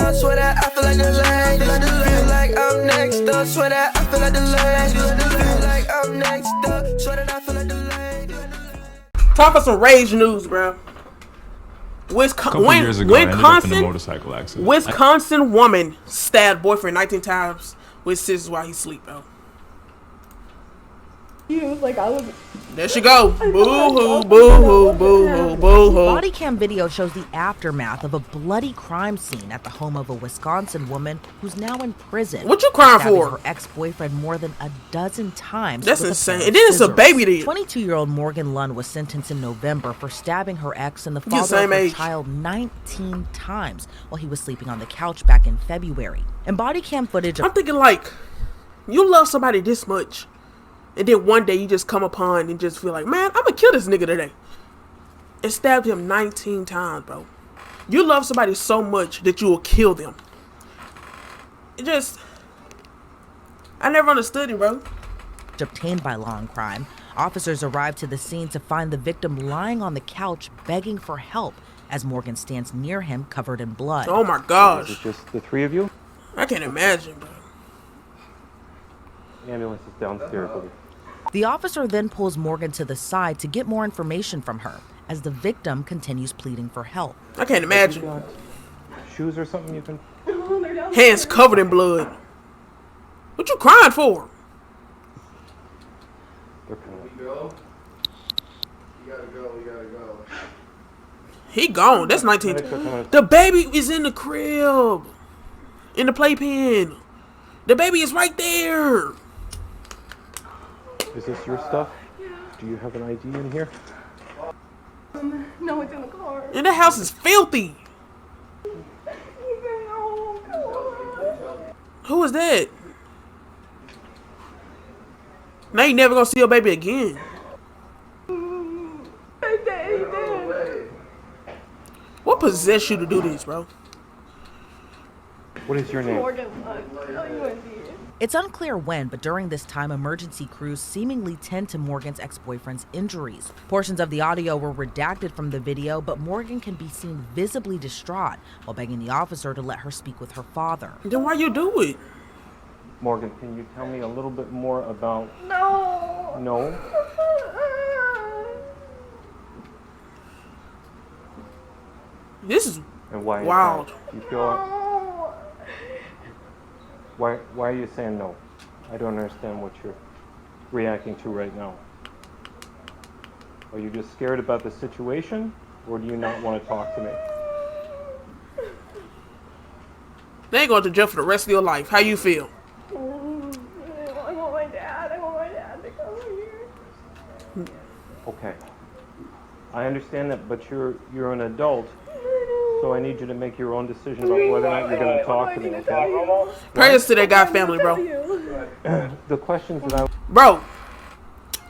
up, swear that I feel like the lady. Feel like I'm next up, swear that I feel like the lady. Feel like I'm next up, swear that I feel like the lady. Talk for some rage news, bro. Years ago, I ended up in a motorcycle accident. Wisconsin woman stabbed boyfriend 19 times with scissors while he sleep, bro. He was like, I was. There she go. Boo-hoo, boo-hoo, boo-hoo, boo-hoo. Body cam video shows the aftermath of a bloody crime scene at the home of a Wisconsin woman who's now in prison. What you crying for? Her ex-boyfriend more than a dozen times. That's insane. And then it's a baby there. 22-year-old Morgan Lund was sentenced in November for stabbing her ex and the father of her child 19 times while he was sleeping on the couch back in February. And body cam footage. I'm thinking like, you love somebody this much, and then one day you just come upon and just feel like, man, I'm gonna kill this nigga today. And stabbed him 19 times, bro. You love somebody so much that you will kill them. It just, I never understood him, bro. Obtained by Law and Crime, officers arrived to the scene to find the victim lying on the couch begging for help as Morgan stands near him covered in blood. Oh my gosh. Is it just the three of you? I can't imagine, bro. The ambulance is downstairs. The officer then pulls Morgan to the side to get more information from her as the victim continues pleading for help. I can't imagine. Shoes or something you can... Hands covered in blood. What you crying for? They're coming. You gotta go. He gone. That's 19. The baby is in the crib. In the playpen. The baby is right there. Is this your stuff? Do you have an ID in here? No, it's in the car. And the house is filthy. Who is that? Now you never gonna see your baby again. What possessed you to do this, bro? What is your name? Morgan. It's unclear when, but during this time, emergency crews seemingly tend to Morgan's ex-boyfriend's injuries. Portions of the audio were redacted from the video, but Morgan can be seen visibly distraught while begging the officer to let her speak with her father. Then why you do it? Morgan, can you tell me a little bit more about... No. No? This is And why wild. You feel... Why are you saying no? I don't understand what you're reacting to right now. Are you just scared about the situation, or do you not want to talk to me? They ain't going to jail for the rest of your life. How you feel? I want my dad. I want my dad to come here. Okay. I understand that, but you're an adult. So I need you to make your own decision about whether or not you're going to talk to me, okay? Prayers to that guy family, bro. The questions that I... Bro,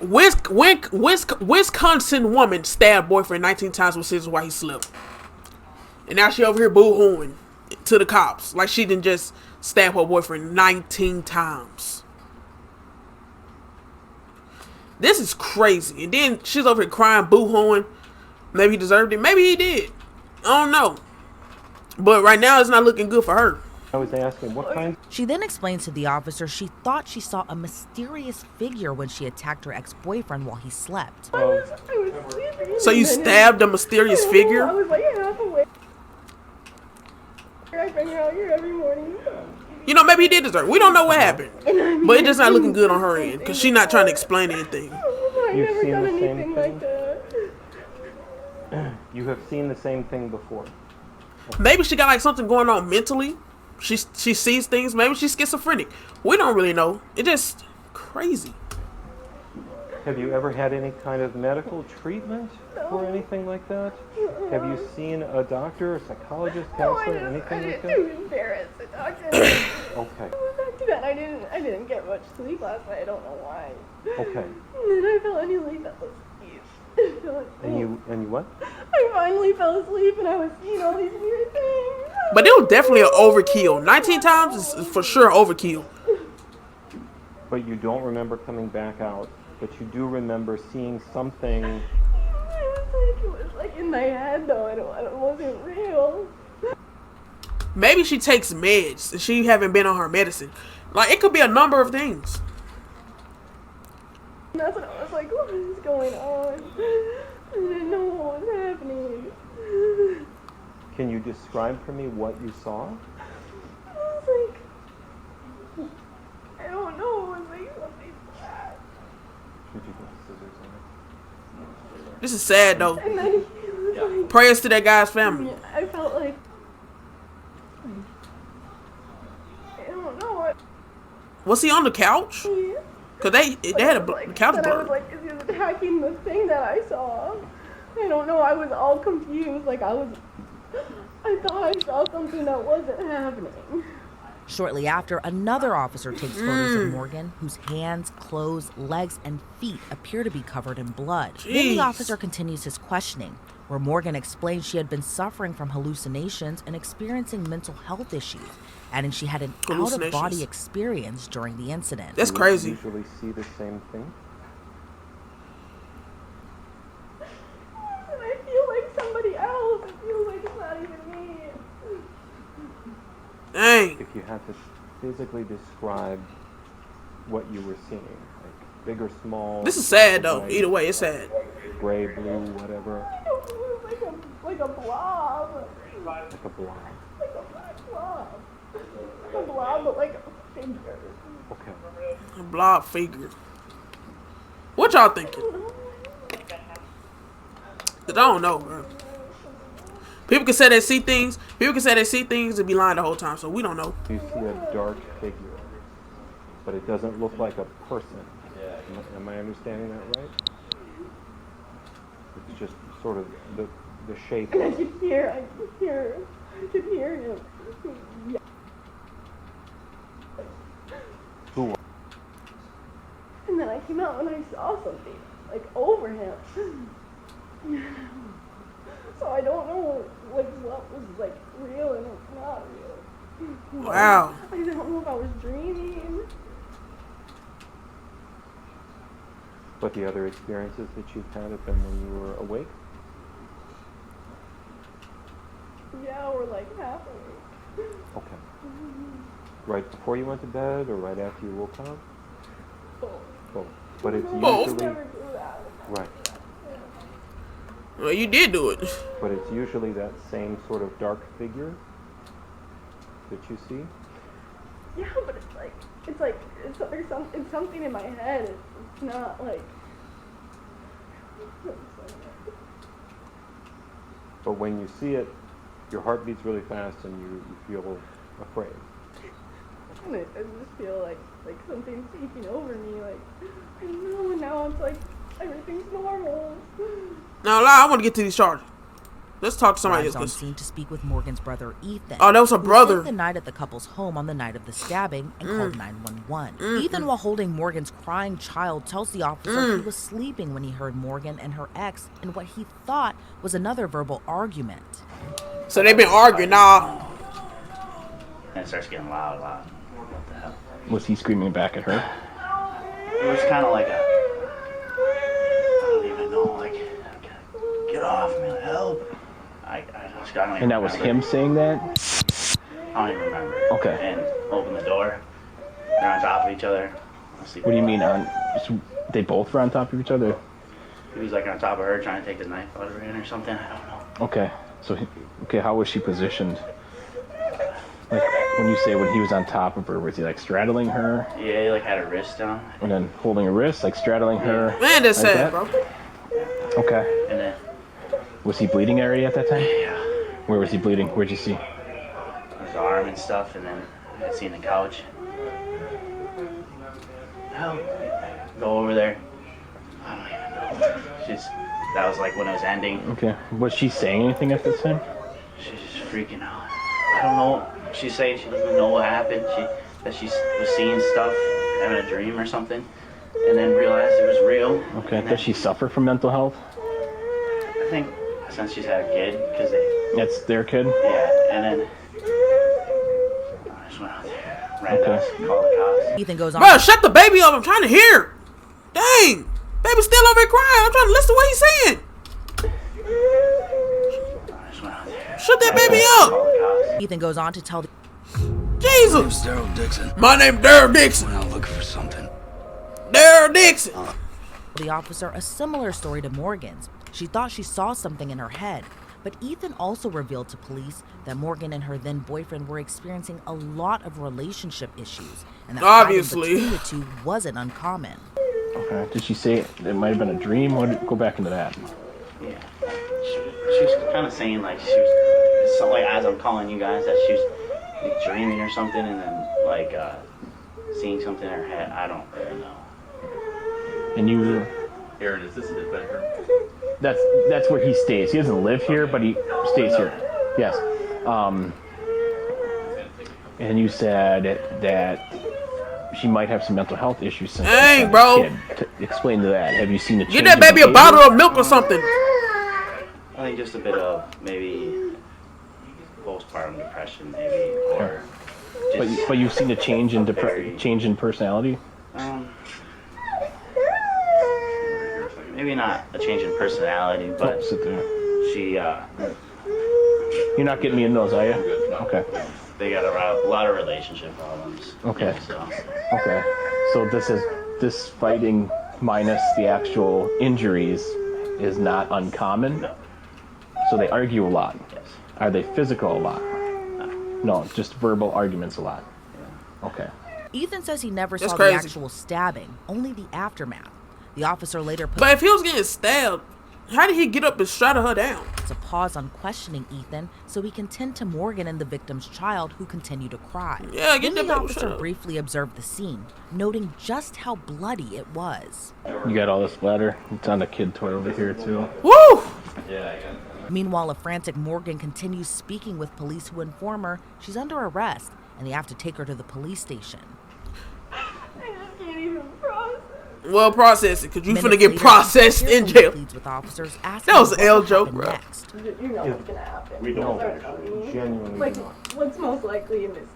Wisconsin woman stabbed boyfriend 19 times with scissors while he slept. And now she over here boo-hooing to the cops. Like she didn't just stab her boyfriend 19 times. This is crazy. And then she's over here crying, boo-hooing. Maybe he deserved it. Maybe he did. I don't know. But right now, it's not looking good for her. I was asking what kind... She then explains to the officer she thought she saw a mysterious figure when she attacked her ex-boyfriend while he slept. I was sleeping. So you stabbed a mysterious figure? I was like half awake. I bring her out here every morning. You know, maybe he did deserve it. We don't know what happened. But it's just not looking good on her end. Because she's not trying to explain anything. I've You've never seen done the same anything thing? like that. You have seen the same thing before. Maybe she got like something going on mentally. She sees things. Maybe she's schizophrenic. We don't really know. It's just crazy. Have you ever had any kind of medical treatment or anything like that? Have you seen a doctor, a psychologist, counselor, anything like that? I was too embarrassed to talk to him. Okay. After that, I didn't get much sleep last night. I don't know why. Okay. And then I finally fell asleep. And you what? I finally fell asleep and I was seeing all these weird things. But it was definitely an overkill. 19 times is for sure overkill. But you don't remember coming back out, but you do remember seeing something. It was like in my head though, and it wasn't real. Maybe she takes meds and she haven't been on her medicine. Like, it could be a number of things. And that's when I was like, what is going on? I didn't know what was happening. Can you describe for me what you saw? I was like, I don't know. It was like something black. Did you get scissors in it? This is sad, though. And then he was like, Prayers to that guy's family. I felt like, I don't know what. Was he on the couch? Yeah. Cause they had a Like, couch then I was burn. like, is he attacking the thing that I saw? I don't know. I was all confused. Like, I thought I saw something that wasn't happening. Shortly after, another officer takes photos of Morgan, whose hands, clothes, legs, and feet appear to be covered in blood. Then the Jeez. officer continues his questioning, where Morgan explains she had been suffering from hallucinations and experiencing mental health issues, adding she had an out-of-body Hallucinations. experience during the incident. That's Do you crazy. usually see the same thing? And I feel like somebody else. It feels like it's not even me. Dang. If you had to physically describe what you were seeing, like big or small. This is sad, though. white, Either way, it's sad. Gray, blue, whatever. It was like a blob. Like a blob. Like a black blob. Like a blob, but like a figure. Okay. A blob figure. What y'all thinking? Cause I don't know, bro. People can say they see things. People can say they see things and be lying the whole time. So we don't know. You see a dark figure, but it doesn't look like a person. Am I understanding that right? It's just sort of the shape. And I could hear him. Yeah. Who? And then I came out and I saw something, like, over him. So I don't know, like, what was, like, real and what's not real. Wow. I don't know if I was dreaming. But the other experiences that you've had have been when you were awake? Yeah, we're, like, half awake. Okay. Right before you went to bed or right after you woke up? Both. Both. But it's Both. usually Never do that. right. Well, you did do it. But it's usually that same sort of dark figure that you see. Yeah, but it's something in my head. It's not like. But when you see it, your heart beats really fast and you feel afraid. And I just feel like something's taking over me. Like, I don't know. And now it's like everything's normal. Now, I want to get to these charges. Let's talk to somebody Arrives else. on 'cause- scene to speak with Morgan's brother Ethan. Oh, that was a who brother. spent the night at the couple's home on the night of the stabbing and called 911. Ethan, while holding Morgan's crying child, tells the officer he was sleeping when he heard Morgan and her ex in what he thought was another verbal argument. So they've been arguing. Nah. And it starts getting loud. What the hell? Was he screaming back at her? It was kind of like a, I don't even know, like, get off me, help. I don't even And that was remember. him saying that? I don't even remember. Okay. And open the door. They're on top of each other. What do you mean on? So they both were on top of each other? He was like on top of her trying to take the knife out of her hand or something. I don't know. Okay. So, okay, how was she positioned? Like, when you say when he was on top of her, was he like straddling her Yeah, he like had her wrist down. and then holding her wrist, like straddling her? Man, that's like sad, that? bro. Okay. And then, Was he bleeding already at that time? yeah, Where was he bleeding? Where'd you see? his arm and stuff. And then I had seen the couch. Help. Go over there. I don't even know. That was like when it was ending. Okay. Was she saying anything at this time? She's just freaking out. I don't know. She's saying she doesn't know what happened. That she was seeing stuff, having a dream or something, and then realized it was real. Okay. And Does she suffer from mental health? I think since she's had a kid, because they, That's their kid? yeah, and then I just went out there, ran Okay. past, called the cops. Ethan goes on. Bro, shut the baby up. I'm trying to hear. Dang. Baby's still over here crying. I'm trying to listen to what he's saying. I just went out there. Shut that baby up. Ethan goes on to tell the Jesus. Daryl Dixon. My name's Daryl Dixon. Went out looking for something. Daryl Dixon. officer a similar story to Morgan's. She thought she saw something in her head, but Ethan also revealed to police that Morgan and her then boyfriend were experiencing a lot of relationship ishes, and that Obviously fighting between the two wasn't uncommon. Okay. Did she say it might have been a dream? Go back into that. Yeah. She's kind of saying like she was, so like as I'm calling you guys, that she was like, dreaming or something, and then like seeing something in her head. I don't really know. And you, Aaron, is this his bedroom? that's where he stays. He doesn't live here, but he stays here. Yes. And you said that she might have some mental health issues since Dang, she was bro. a kid. Explain to that. Have you seen a change? Get that in baby a behavior? bottle of milk or something. I think just a bit of maybe postpartum depression, maybe, or just, But you've seen a change in change in personality. Maybe not a change in personality, but Sit there. she You're not getting me in those, are you? Okay. they got a lot of relationship problems. Okay. So Okay. So this fighting minus the actual injuries is not uncommon. no, So they argue a lot. yes, Are they physical a lot? no. No, just verbal arguments a lot. Okay. Ethan says he never That's saw crazy. the actual stabbing, only the aftermath. The officer later put But if he was getting stabbed, how did he get up and straddle her down? a pause on questioning Ethan so he can tend to Morgan and the victim's child, who continue to cry. Yeah, get Then that the baby shut officer up. briefly observed the scene, noting just how bloody it was. You got all this splatter? It's on the kid toy over here too. Woo! Meanwhile, a frantic Morgan continues speaking with police who inform her she's under arrest and they have to take her to the police station. I just can't even process. Well, process it, because you Minutes finna get later, processed Ethan in jail. pleads with officers asking That was what an L will joke, happen bro. next. You know what's gonna happen. We don't Or actually. something. Genuinely Like, don't. what's most likely in this?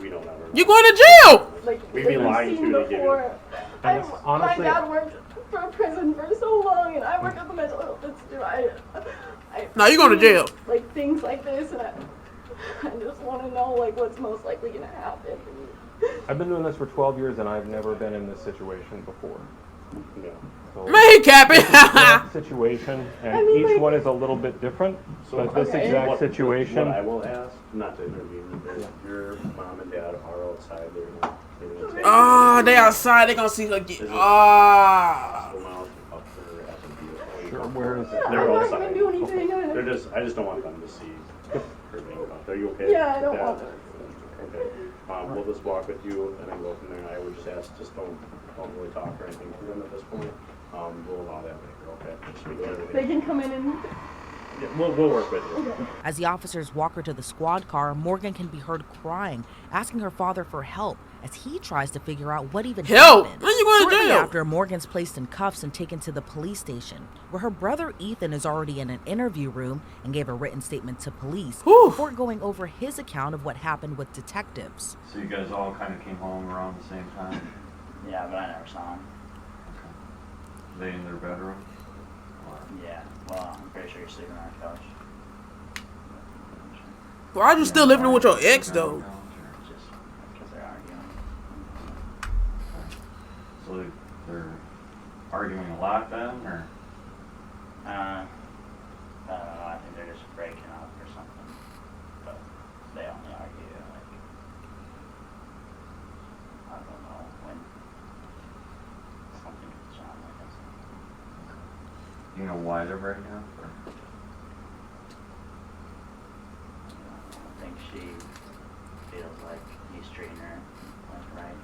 We don't ever. You going to jail? Like, We'd like be lying we've seen to you to give before. And it's honestly- my dad worked for a prison for so long, and I worked at the mental health institute. No, you're going to jail. Like things like this, and I just want to know like what's most likely gonna happen. I've been doing this for 12 years and I've never been in this situation before. No. So Man, he capping. that situation, and I mean, each like- one is a little bit different. But this Okay. exact What situation, I will ask, not to intervene, is your mom and dad are outside there. They're gonna take Ah, they outside. They gonna see her get. Ah. them out up there at the vehicle. sure, where is Yeah, They're I'm not outside. gonna do anything. I just don't want them to see her being out. Are you okay? Yeah, I don't with that? want them. Okay. We'll just walk with you and then go from there. I would just ask, just don't really talk or anything to them at this point. We'll allow that later, okay? Just we do everything. They can come in and. Yeah, we'll work with you. As the officers walk her to the squad car, Morgan can be heard crying, asking her father for help as he tries to figure out what even Help? happened. When you going to Shortly jail? after, Morgan's placed in cuffs and taken to the police station, where her brother Ethan is already in an interview room and gave a written statement to police Whew. before going over his account of what happened with detectives. So you guys all kind of came home around the same time? Yeah, but I never saw him. They in their bedroom? Yeah, well, I'm pretty sure you're sleeping on our couch. Why are you still living with your ex though? Just because they're arguing. So they're arguing a lot then, or? I don't know, I think they're just breaking up or something. But they only argue, like, I don't know, when something goes on, I guess. You know why they're breaking up? Or? I think she feels like he's treating her like right.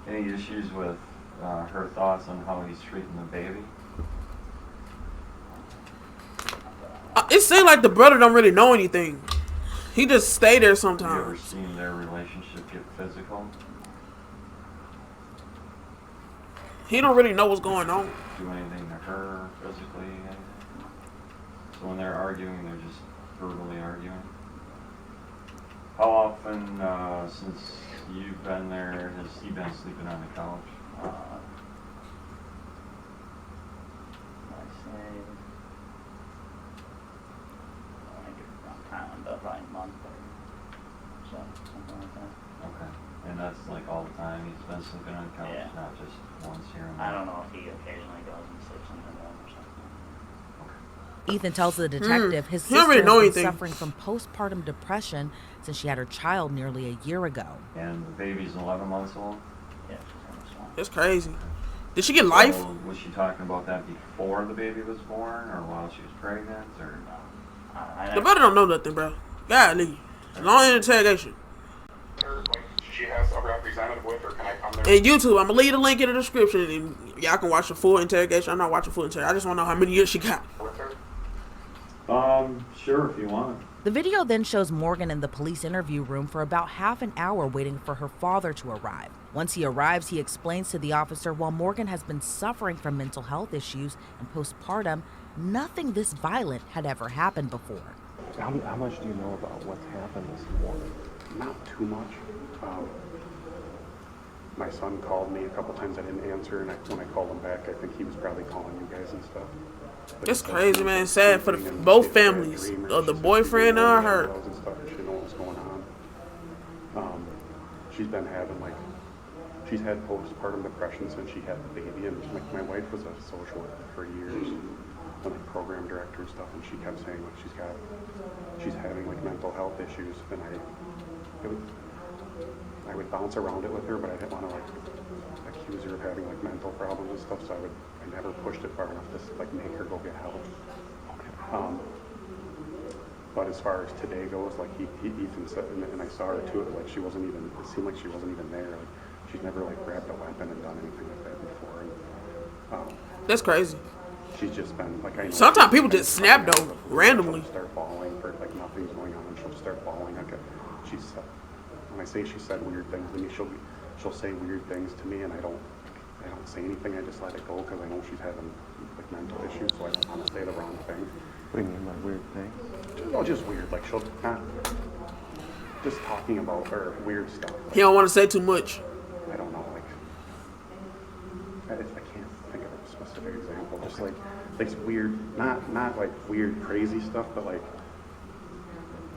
Any issues with her thoughts on how he's treating the baby? It seems like the brother don't really know anything. He just stay there Have you ever sometimes. seen their relationship get physical? He don't really know what's going on. Do anything to her physically? Anything? So when they're arguing, they're just verbally arguing? How often, since you've been there, has he been sleeping on the couch? I say month or so, something like that. Okay. And that's like all the time he's been sleeping on the couch, Yeah. not just once here and there? I don't know if he occasionally goes and sleeps in the room or something. Ethan tells the detective his He don't sister really know has been anything. suffering from postpartum depression since she had her child nearly a year ago. And the baby's 11 months old? Yeah, she's almost one. That's crazy. Did she get life? So was she talking about that before the baby was born, or while she was pregnant, or? The brother don't know nothing, bro. Golly. Long interrogation. She has a representative with her. Can I come there? And YouTube, I'm gonna leave the link in the description, and y'all can watch the full interrogation. I'm not watching full interrogation. I just want to know how many years she got. With her? Sure, if you want. The video then shows Morgan in the police interview room for about half an hour waiting for her father to arrive. Once he arrives, he explains to the officer while Morgan has been suffering from mental health issues and postpartum, nothing this violent had ever happened before. How much do you know about what's happened this morning? Not too much. My son called me a couple times. I didn't answer, and when I called him back, I think he was probably calling you guys and stuff. But It's crazy, man. Sad for both families, the boyfriend or her. And stuff, and she didn't know what was going on. She's been having she's had postpartum depression since she had the baby, and my wife was a social worker for years, and program director and stuff, and she kept saying she's having mental health issues, and I would bounce around it with her, but I didn't want to accuse her of having mental problems and stuff, so I never pushed it far enough to make her go get help. But as far as today goes, Ethan said, and I saw her too, it seemed like she wasn't even there. She's never grabbed a weapon and done anything like that before. And, that's crazy. She's just been I know sometimes people just snap though randomly. She'll start bawling for nothing's going on, and she'll start bawling. When I say she said weird things to me, she'll say weird things to me, and I don't say anything. I just let it go because I know she's having mental issues, so I don't want to say the wrong thing. What do you mean by weird thing? Just weird. She'll not just talking about her weird stuff. He don't want to say too much. I don't know. I can't think of a specific example. Just it's weird, not weird crazy stuff, but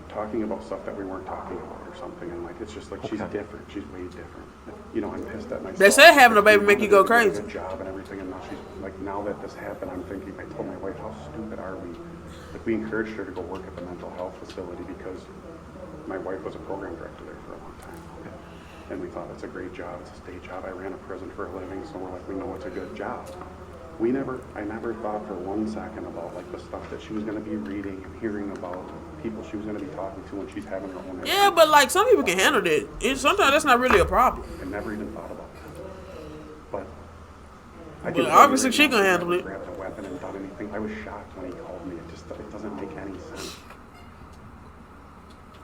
talking about stuff that we weren't talking about or something, and it's just she's different. She's way different. I'm pissed at myself. They said having a baby make you go crazy. Good job and everything, and now she's now that this happened, I'm thinking. I told my wife, how stupid are we? We encouraged her to go work at the mental health facility because my wife was a program director there for a long time, and we thought it's a great job. It's a state job. I ran a prison for a living, so we're we know it's a good job. I never thought for 1 second about the stuff that she was going to be reading and hearing about people she was going to be talking to when she's having her own. Yeah, but some people can handle it. Sometimes that's not really a problem. I never even thought about that. But obviously she can handle it. Grabbed a weapon and done anything. I was shocked when he called me. It doesn't make any sense.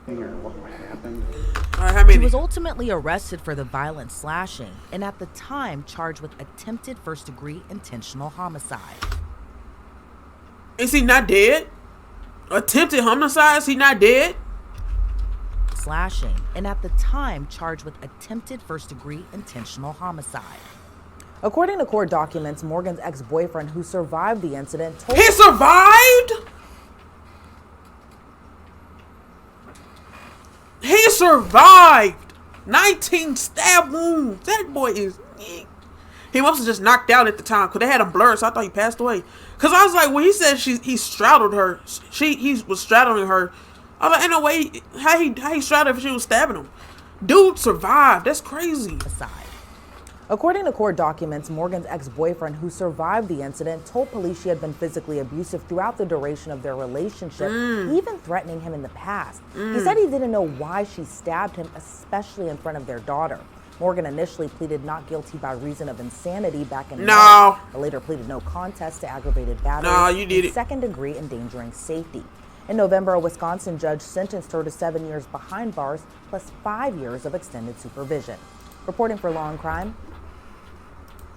Or what happened? He was ultimately arrested for the violent slashing and at the time charged with attempted first-degree intentional homicide. Is he not dead? Attempted homicide? Is he not dead? Slashing and at the time charged with attempted first-degree intentional homicide. According to court documents, Morgan's ex-boyfriend who survived the incident told He survived? He survived 19 stab wounds. That boy is... He must have just knocked out at the time because they had him blurred, so I thought he passed away. Because I was when he said he straddled her, he was straddling her. I was ain't no way how he straddled her if she was stabbing him. Dude survived. That's crazy. According to court documents, Morgan's ex-boyfriend who survived the incident told police she had been physically abusive throughout the duration of their relationship, even threatening him in the past. He said he didn't know why she stabbed him, especially in front of their daughter. Morgan initially pleaded not guilty by reason of insanity back in March, but later pleaded no contest to aggravated battery and second-degree endangering safety. In November, a Wisconsin judge sentenced her to 7 years behind bars plus 5 years of extended supervision. Reporting for Law and Crime.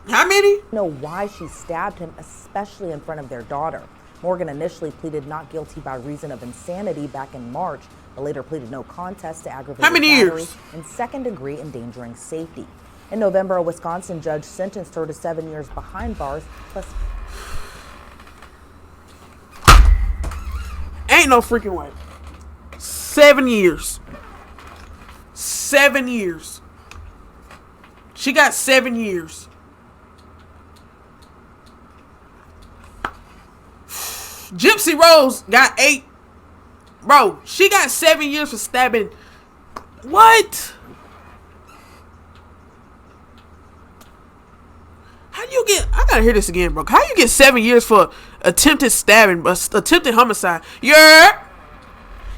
How many? Know why she stabbed him, especially in front of their daughter. Morgan initially pleaded not guilty by reason of insanity back in March, but later pleaded no contest to aggravated battery and second-degree endangering safety. In November, a Wisconsin judge sentenced her to 7 years behind bars plus... Ain't no freaking way. 7 years. 7 years. She got 7 years. Gypsy Rose got 8. Bro, she got 7 years for stabbing. What? How do you get... I gotta hear this again, bro. How you get 7 years for attempted stabbing, attempted homicide? Yeah.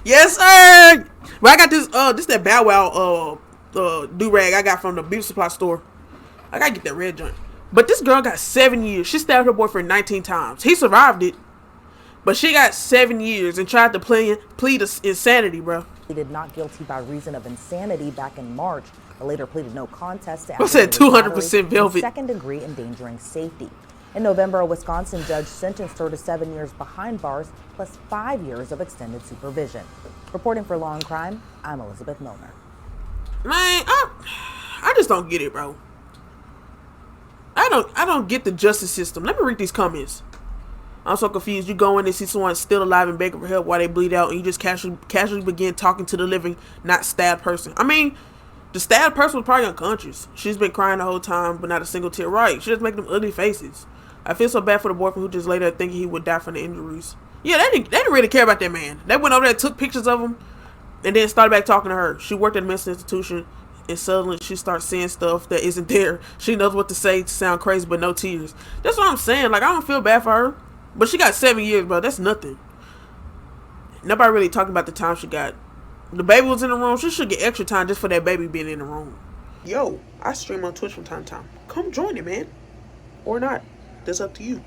Yes, sir. But I got this, this that Bow Wow, do-rag I got from the beauty supply store. I gotta get that red joint. But this girl got 7 years. She stabbed her boyfriend 19 times. He survived it. But she got 7 years and tried to plead insanity, bro. He pleaded not guilty by reason of insanity back in March, but later pleaded no contest to I said 200% velvet. second-degree endangering safety. In November, a Wisconsin judge sentenced her to 7 years behind bars plus 5 years of extended supervision. Reporting for Law and Crime, I'm Elizabeth Milner. Man, I just don't get it, bro. I don't get the justice system. Let me read these comments. I'm so confused. You go in and see someone still alive and begging for help while they bleed out, and you just casually begin talking to the living, not stabbed person. I mean, the stabbed person was probably unconscious. She's been crying the whole time, but not a single tear. Right? She just make them ugly faces. I feel so bad for the boyfriend who just lay there thinking he would die from the injuries. Yeah, they didn't really care about that man. They went over there, took pictures of him, and then started back talking to her. She worked at a mental institution, and suddenly she starts saying stuff that isn't there. She knows what to say to sound crazy, but no tears. That's what I'm saying. Like, I don't feel bad for her. But she got 7 years, bro. That's nothing. Nobody really talking about the time she got. The baby was in the room. She should get extra time just for that baby being in the room. Yo, I stream on Twitch from time to time. Come join it, man. Or not. That's up to you.